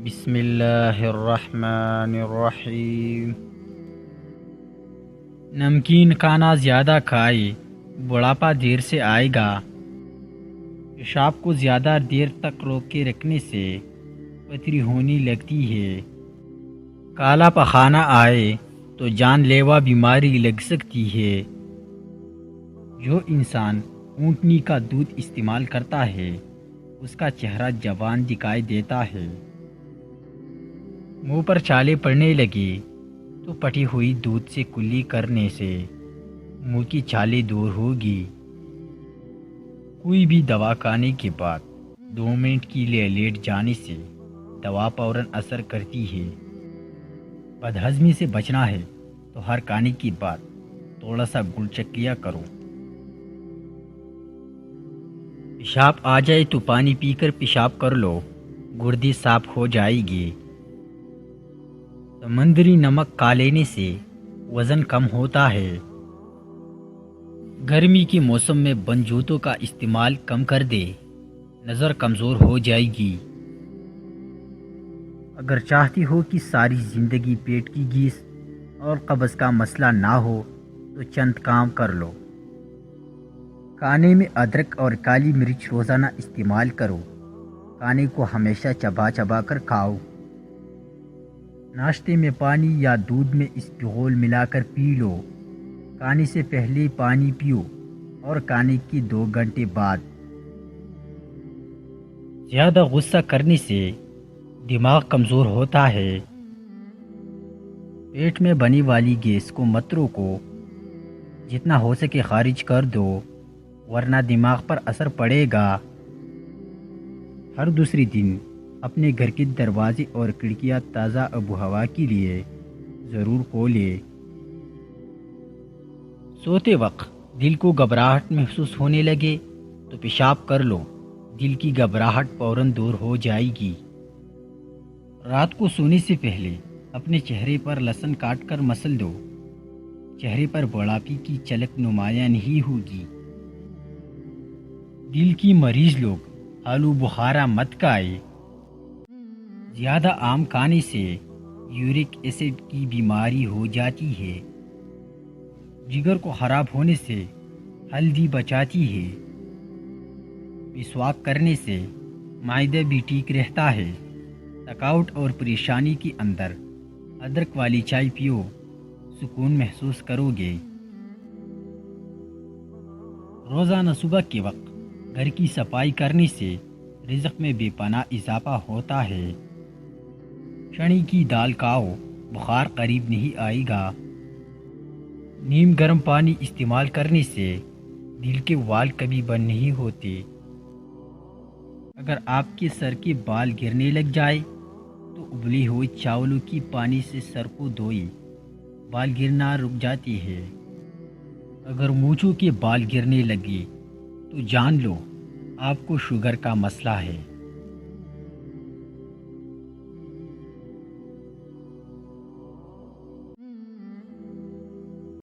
بسم اللہ الرحمن الرحیم۔ نمکین کھانا زیادہ کھائے بڑھاپا دیر سے آئے گا۔ پیشاب کو زیادہ دیر تک روک کے رکھنے سے پتھری ہونے لگتی ہے۔ کالا پخانہ آئے تو جان لیوا بیماری لگ سکتی ہے۔ جو انسان اونٹنی کا دودھ استعمال کرتا ہے اس کا چہرہ جوان دکھائی دیتا ہے۔ منہ پر چھالے پڑنے لگے تو پٹی ہوئی دودھ سے کلی کرنے سے منہ کی چھالے دور ہوگی۔ کوئی بھی دوا کھانے کے بعد 2 منٹ کے لیے لیٹ جانے سے دوا فوراً اثر کرتی ہے۔ بدہضمی سے بچنا ہے تو ہر کھانے کے بعد تھوڑا سا گڑ چکھ لیا کرو۔ پیشاب آ جائے تو پانی پی کر پیشاب کر لو، گردے صاف ہو جائے گی۔ سمندری نمک کھا لینے سے وزن کم ہوتا ہے۔ گرمی کے موسم میں بند جوتوں کا استعمال کم کر دے، نظر کمزور ہو جائے گی۔ اگر چاہتی ہو کہ ساری زندگی پیٹ کی گیس اور قبض کا مسئلہ نہ ہو تو چند کام کر لو۔ کھانے میں ادرک اور کالی مرچ روزانہ استعمال کرو۔ کھانے کو ہمیشہ چبا چبا کر کھاؤ۔ ناشتے میں پانی یا دودھ میں اسپغول ملا کر پی لو۔ کھانے سے پہلے پانی پیو اور کھانے کے 2 گھنٹے بعد۔ زیادہ غصہ کرنے سے دماغ کمزور ہوتا ہے۔ پیٹ میں بنی والی گیس کو مت روکو، جتنا ہو سکے خارج کر دو ورنہ دماغ پر اثر پڑے گا۔ ہر دوسرے دن اپنے گھر کے دروازے اور کھڑکیاں تازہ آب و ہوا کے لیے ضرور کھولے۔ سوتے وقت دل کو گھبراہٹ محسوس ہونے لگے تو پیشاب کر لو، دل کی گھبراہٹ فوراً دور ہو جائے گی۔ رات کو سونے سے پہلے اپنے چہرے پر لہسن کاٹ کر مسل دو، چہرے پر بڑھاپے کی جھلک نمایاں نہیں ہوگی۔ دل کی مریض لوگ آلو بخارا مت کھائے۔ زیادہ آم کھانے سے یورک ایسڈ کی بیماری ہو جاتی ہے۔ جگر کو خراب ہونے سے ہلدی بچاتی ہے۔ مسواک کرنے سے معدہ بھی ٹھیک رہتا ہے۔ تھکاوٹ اور پریشانی کے اندر ادرک والی چائے پیو، سکون محسوس کرو گے۔ روزانہ صبح کے وقت گھر کی صفائی کرنے سے رزق میں بے پناہ اضافہ ہوتا ہے۔ چنے کی دال کھاؤ، بخار قریب نہیں آئے گا۔ نیم گرم پانی استعمال کرنے سے دل کے وال کبھی بند نہیں ہوتے۔ اگر آپ کے سر کے بال گرنے لگ جائے تو ابلے ہوئے چاولوں کی پانی سے سر کو دھوئے، بال گرنا رک جاتے ہیں۔ اگر مونچھوں کے بال گرنے لگے تو جان لو آپ کو شوگر کا مسئلہ ہے۔